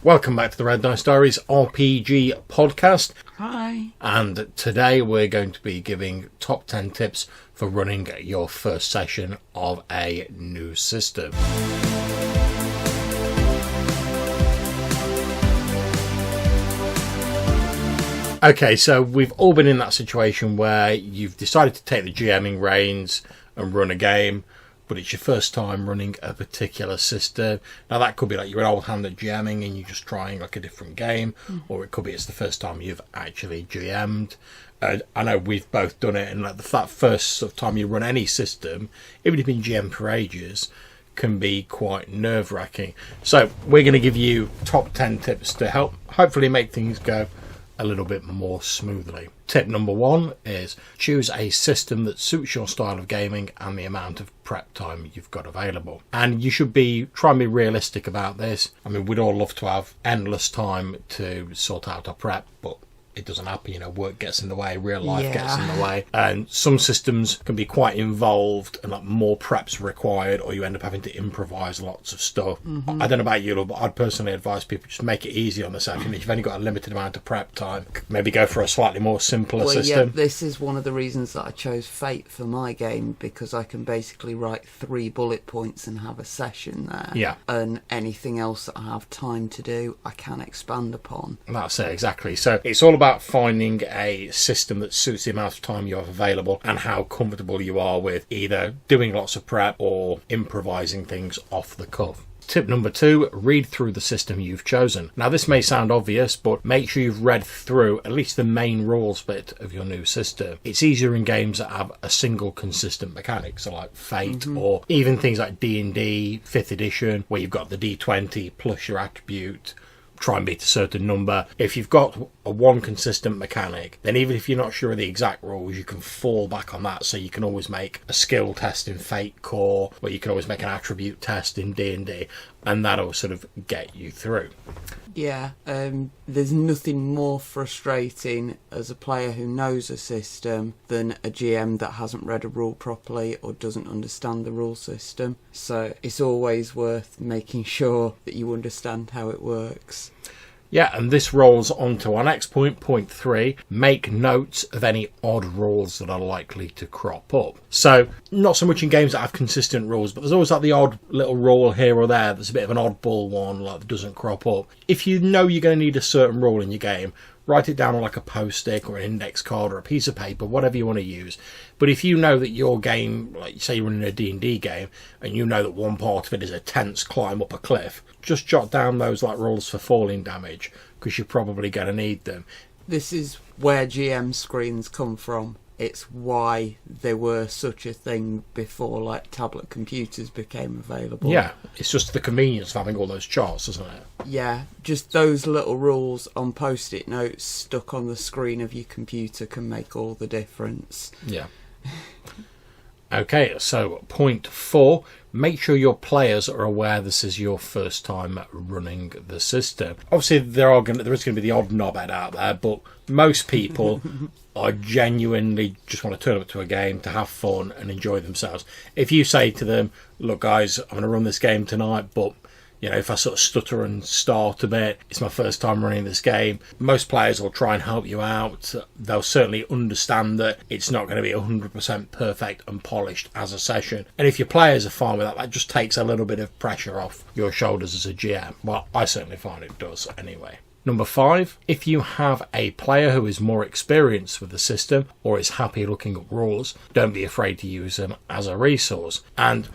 Welcome back to the Red Dice Diaries RPG podcast. Hi. And today we're going to be giving top 10 tips for running your first session of a new system. Okay, so we've all been in that situation where you've decided to take the GMing reins and run a game, but it's your first time running a particular system. Now that could be like you're an old hand at GMing and you're just trying like a different game, or it could be it's the first time you've actually GM'd. I know we've both done it, and like that first sort of time you run any system, even if you've been GM for ages, can be quite nerve-wracking. So we're going to give you top 10 tips to help hopefully make things go a little bit more smoothly. Tip number 1 is choose a system that suits your style of gaming and the amount of prep time you've got available. And you should try and be realistic about this. I mean, we'd all love to have endless time to sort out our prep, but it doesn't happen. Work gets in the way, real life gets in the way, and some systems can be quite involved and like more preps required, or you end up having to improvise lots of stuff. I don't know about you, but I'd personally advise people just make it easy on the session. If you've only got a limited amount of prep time, maybe go for a slightly more simpler system. Yeah, this is one of the reasons that I chose Fate for my game, because I can basically write 3 bullet points and have a session there. Yeah. And anything else that I have time to do, I can expand upon. That's it, exactly. So it's all about finding a system that suits the amount of time you have available and how comfortable you are with either doing lots of prep or improvising things off the cuff. Tip number 2, read through the system you've chosen. Now this may sound obvious, but make sure you've read through at least the main rules bit of your new system. It's easier in games that have a single consistent mechanic, so like Fate or even things like D&D 5th edition, where you've got the D20 plus your attribute, try and beat a certain number. If you've got a one consistent mechanic, then even if you're not sure of the exact rules, you can fall back on that. So you can always make a skill test in Fate Core, or you can always make an attribute test in D&D, and that'll sort of get you through. Yeah, there's nothing more frustrating as a player who knows a system than a GM that hasn't read a rule properly or doesn't understand the rule system. So it's always worth making sure that you understand how it works. Yeah, and this rolls on to our next point, point 3. Make notes of any odd rules that are likely to crop up. So, not so much in games that have consistent rules, but there's always like the odd little rule here or there that's a bit of an oddball one, like that doesn't crop up. If you know you're going to need a certain rule in your game, write it down on like a post-it or an index card or a piece of paper, whatever you want to use. But if you know that your game, like say you're running a D&D game, and you know that one part of it is a tense climb up a cliff, just jot down those like rules for falling damage, because you're probably going to need them. This is where GM screens come from. It's why there were such a thing before like tablet computers became available. Yeah, it's just the convenience of having all those charts, isn't it? Yeah, just those little rules on post-it notes stuck on the screen of your computer can make all the difference. Yeah. Okay, so point 4, make sure your players are aware this is your first time running the system. Obviously, there is going to be the odd knobhead out there, but most people are genuinely just want to turn up to a game to have fun and enjoy themselves. If you say to them, look guys, I'm going to run this game tonight, but if I sort of stutter and start a bit, it's my first time running this game, most players will try and help you out. They'll certainly understand that it's not going to be 100% perfect and polished as a session. And if your players are fine with that, that just takes a little bit of pressure off your shoulders as a GM. Well, I certainly find it does anyway. Number 5, if you have a player who is more experienced with the system or is happy looking at rules, don't be afraid to use them as a resource. And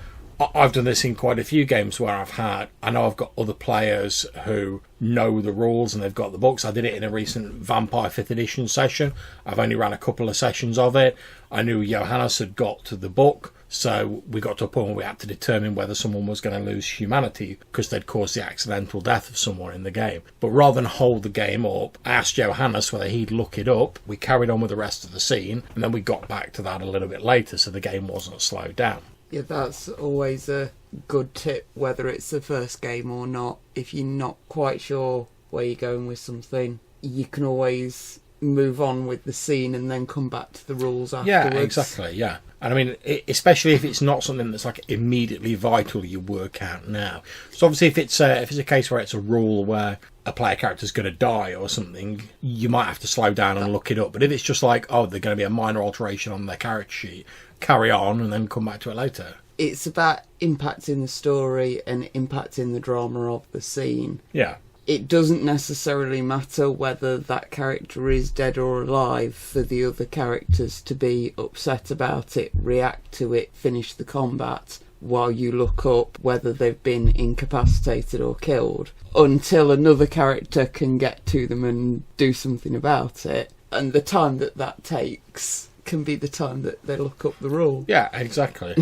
I've done this in quite a few games where I know I've got other players who know the rules and they've got the books. I did it in a recent Vampire 5th edition session. I've only ran a couple of sessions of it. I knew Johannes had got to the book, so we got to a point where we had to determine whether someone was going to lose humanity because they'd caused the accidental death of someone in the game. But rather than hold the game up, I asked Johannes whether he'd look it up. We carried on with the rest of the scene, and then we got back to that a little bit later, so the game wasn't slowed down. Yeah, that's always a good tip, whether it's the first game or not. If you're not quite sure where you're going with something, you can always move on with the scene and then come back to the rules afterwards. Yeah, exactly, yeah. And I mean, especially if it's not something that's like immediately vital you work out now. So obviously if it's a case where it's a rule where a player character's going to die or something, you might have to slow down and look it up. But if it's just like, oh, they're going to be a minor alteration on their character sheet, carry on and then come back to it later. It's about impacting the story and impacting the drama of the scene. Yeah. It doesn't necessarily matter whether that character is dead or alive for the other characters to be upset about it, react to it, finish the combat while you look up whether they've been incapacitated or killed, until another character can get to them and do something about it. And the time that takes can be the time that they look up the rule. Yeah, exactly.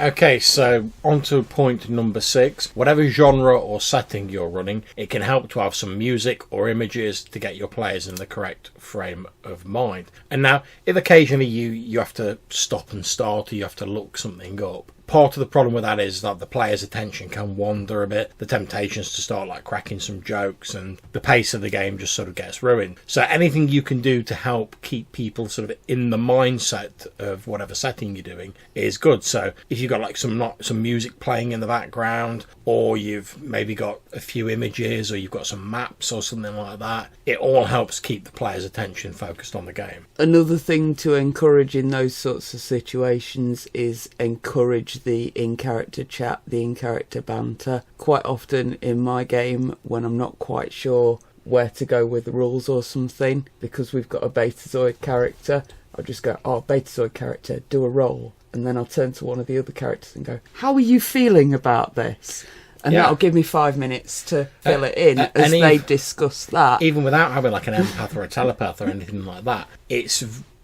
Okay, so on to point number 6. Whatever genre or setting you're running, it can help to have some music or images to get your players in the correct frame of mind. And now, if occasionally you have to stop and start, or you have to look something up, part of the problem with that is that the player's attention can wander a bit. The temptations to start like cracking some jokes, and the pace of the game just sort of gets ruined. So anything you can do to help keep people sort of in the mindset of whatever setting you're doing is good. So if you've got like some music playing in the background, or you've maybe got a few images, or you've got some maps or something like that, it all helps keep the player's attention focused on the game. Another thing to encourage in those sorts of situations is encourage the in-character chat, the in-character banter. Quite often in my game, when I'm not quite sure where to go with the rules or something, because we've got a Betazoid character, I'll just go, oh, Betazoid character, do a roll. And then I'll turn to one of the other characters and go, how are you feeling about this? And that'll give me 5 minutes to fill it in as they discuss that. Even without having like an empath or a telepath or anything like that,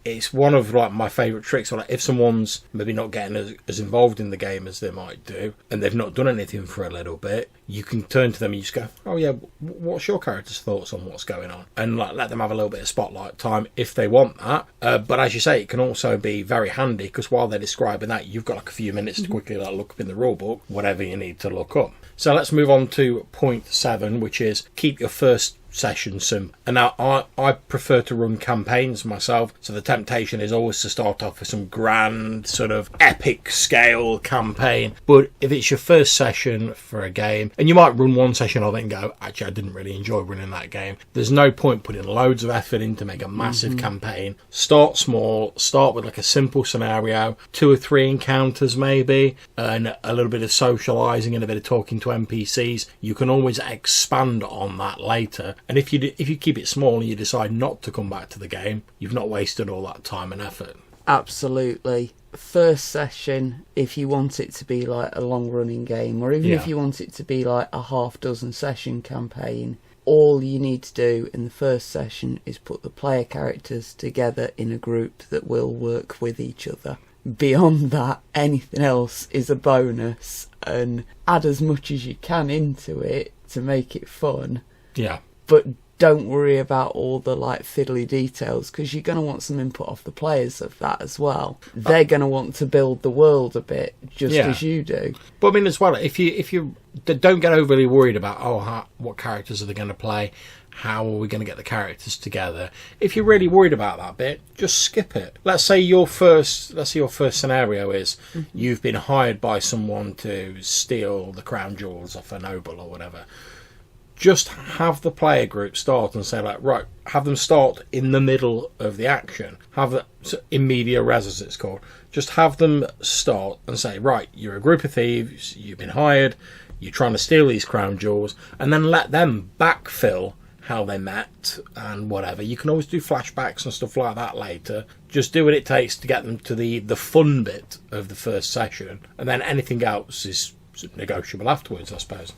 it's one of like my favourite tricks. Like if someone's maybe not getting as involved in the game as they might do, and they've not done anything for a little bit, you can turn to them and you just go, oh yeah, what's your character's thoughts on what's going on? And like let them have a little bit of spotlight time if they want that. But as you say, it can also be very handy, because while they're describing that, you've got like a few minutes to quickly like look up in the rule book whatever you need to look up. So let's move on to point 7, which is keep your first session simple. And now I prefer to run campaigns myself, so the temptation is always to start off with some grand sort of epic scale campaign. But if it's your first session for a game, and you might run one session of it and go, actually I didn't really enjoy running that game, there's no point putting loads of effort in to make a massive campaign. Start small, start with like a simple scenario, 2 or 3 encounters maybe, and a little bit of socialising and a bit of talking to NPCs. You can always expand on that later. And if you keep it small and you decide not to come back to the game, you've not wasted all that time and effort. Absolutely. First session, if you want it to be like a long running game, or even if you want it to be like a half dozen session campaign, all you need to do in the first session is put the player characters together in a group that will work with each other. Beyond that, anything else is a bonus, and add as much as you can into it to make it fun. Yeah. But don't worry about all the like fiddly details, because you're going to want some input off the players of that as well. They're going to want to build the world a bit, just as you do. But I mean, as well, if you don't get overly worried about what characters are they going to play, how are we going to get the characters together. If you're really worried about that bit, just skip it. Let's say your first scenario is you've been hired by someone to steal the crown jewels off a noble or whatever. Just have the player group start and say, like, right, have them start in the middle of the action. In media res, as it's called. Just have them start and say, right, you're a group of thieves, you've been hired, you're trying to steal these crown jewels, and then let them backfill how they met and whatever. You can always do flashbacks and stuff like that later. Just do what it takes to get them to the fun bit of the first session, and then anything else is negotiable afterwards, I suppose.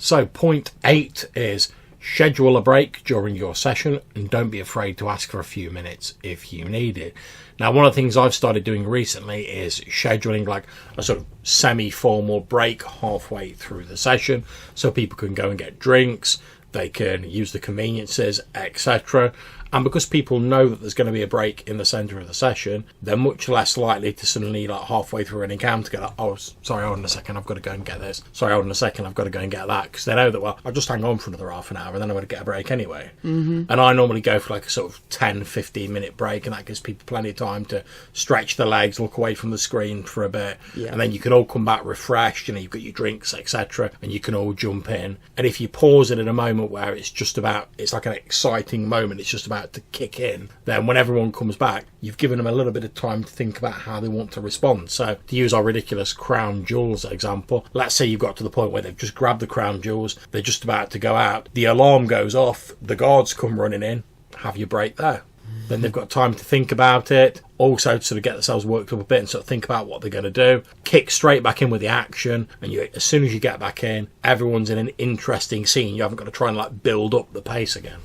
So point 8 is schedule a break during your session, and don't be afraid to ask for a few minutes if you need it. Now, one of the things I've started doing recently is scheduling like a sort of semi-formal break halfway through the session, so people can go and get drinks, they can use the conveniences, etc. And because people know that there's going to be a break in the centre of the session, they're much less likely to suddenly, like halfway through an encounter, go, oh, sorry, hold on a second, I've got to go and get this. Sorry, hold on a second, I've got to go and get that. Because they know that, well, I'll just hang on for another half an hour and then I'm going to get a break anyway. Mm-hmm. And I normally go for like a sort of 10, 15-minute break, and that gives people plenty of time to stretch their legs, look away from the screen for a bit, and then you can all come back refreshed, you know, you've got your drinks, etc., and you can all jump in. And if you pause it at a moment where it's like an exciting moment, it's just about to kick in, then when everyone comes back, you've given them a little bit of time to think about how they want to respond. So to use our ridiculous crown jewels example, let's say you've got to the point where they've just grabbed the crown jewels, they're just about to go out, the alarm goes off, the guards come running in, have your break there. Then they've got time to think about it, also to sort of get themselves worked up a bit and sort of think about what they're going to do, kick straight back in with the action, and as soon as you get back in, everyone's in an interesting scene. You haven't got to try and like build up the pace again.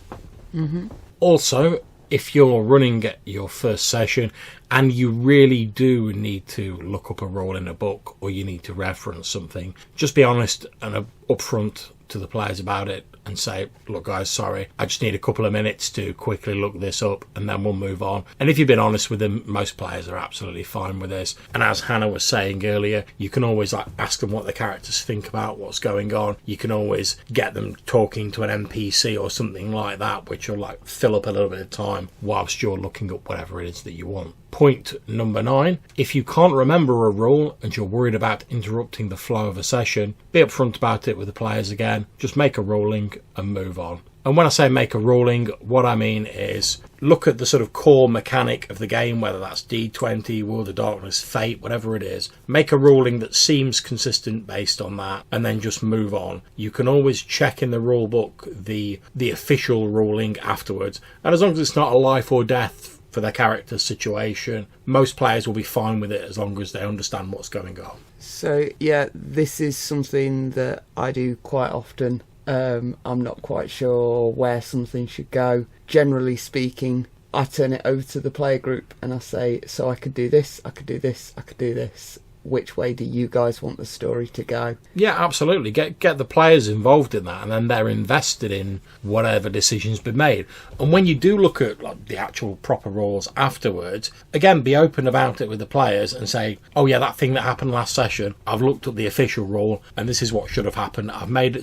Mm-hmm. Also, if you're running your first session and you really do need to look up a role in a book or you need to reference something, just be honest and upfront to the players about it and say, look guys, sorry, I just need a couple of minutes to quickly look this up and then we'll move on. And if you've been honest with them, most players are absolutely fine with this. And as Hannah was saying earlier, you can always like ask them what the characters think about what's going on. You can always get them talking to an NPC or something like that, which will like fill up a little bit of time whilst you're looking up whatever it is that you want. Point number 9, if you can't remember a rule and you're worried about interrupting the flow of a session, be upfront about it with the players again. Just make a ruling and move on. And when I say make a ruling, what I mean is look at the sort of core mechanic of the game, whether that's D20, World of Darkness, Fate, whatever it is. Make a ruling that seems consistent based on that, and then just move on. You can always check in the rule book the official ruling afterwards, and as long as it's not a life or death for their character's situation, most players will be fine with it as long as they understand what's going on. So yeah, this is something that I do quite often. I'm not quite sure where something should go. Generally speaking, I turn it over to the player group and I say, so I could do this, I could do this, I could do this. Which way do you guys want the story to go? Yeah, absolutely. Get the players involved in that, and then they're invested in whatever decision's been made. And when you do look at like the actual proper rules afterwards, again, be open about it with the players and say, oh yeah, that thing that happened last session, I've looked at the official rule and this is what should have happened.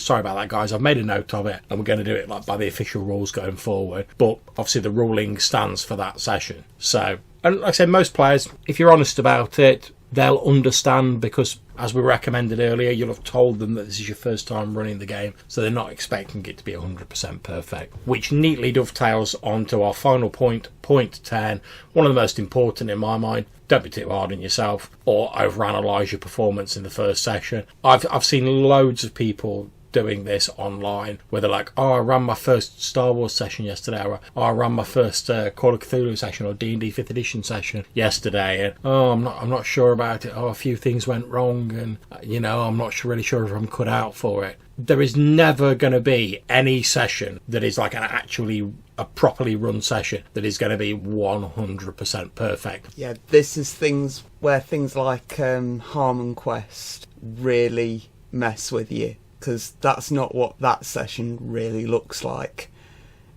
Sorry about that, guys, I've made a note of it and we're going to do it like by the official rules going forward. But obviously the ruling stands for that session. So, and like I said, most players, if you're honest about it, they'll understand, because as we recommended earlier, you'll have told them that this is your first time running the game, so they're not expecting it to be 100% perfect. Which neatly dovetails onto our final point, point 10, one of the most important in my mind. Don't be too hard on yourself or overanalyze your performance in the first session. I've seen loads of people doing this online where they're like, oh, I ran my first Star Wars session yesterday, or oh, I ran my first Call of Cthulhu session or D&D 5th edition session yesterday, and oh, I'm not sure about it, oh, a few things went wrong, and I'm not really sure if I'm cut out for it. There is never going to be any session that is like a properly run session that is going to be 100% perfect. Yeah, this is things where things like Harmon Quest really mess with you, because that's not what that session really looks like.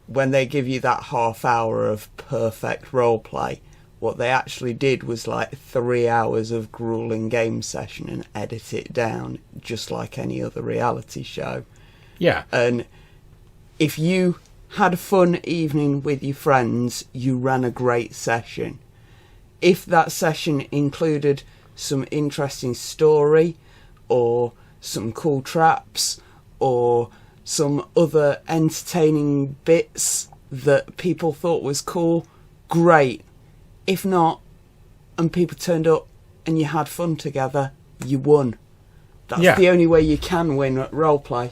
When they give you that half hour of perfect roleplay, what they actually did was like 3 hours of grueling game session and edit it down just like any other reality show. Yeah. And if you had a fun evening with your friends, you ran a great session. If that session included some interesting story or some cool traps or some other entertaining bits that people thought was cool, great. If not, and people turned up and you had fun together, you won. That's the only way you can win at roleplay.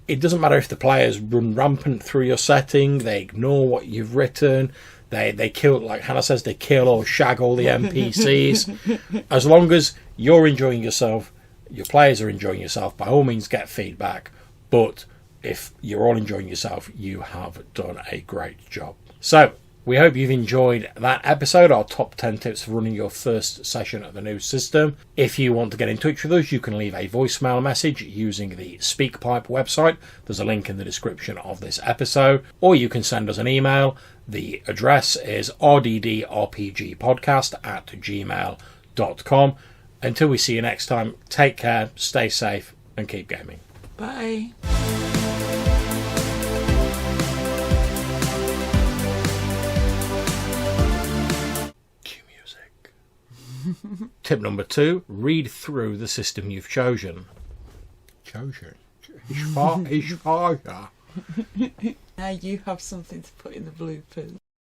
It doesn't matter if the players run rampant through your setting, they ignore what you've written, they kill, like Hannah says, they kill or shag all the NPCs. As long as you're enjoying yourself, your players are enjoying yourself, by all means get feedback. But if you're all enjoying yourself, you have done a great job. So, We hope you've enjoyed that episode, our top 10 tips for running your first session of a new system. If you want to get in touch with us, you can leave a voicemail message using the SpeakPipe website. There's a link in the description of this episode. Or you can send us an email. The address is rddrpgpodcast@gmail.com. Until we see you next time, take care, stay safe, and keep gaming. Bye. Tip number 2, read through the system you've chosen. Now you have something to put in the bloopers.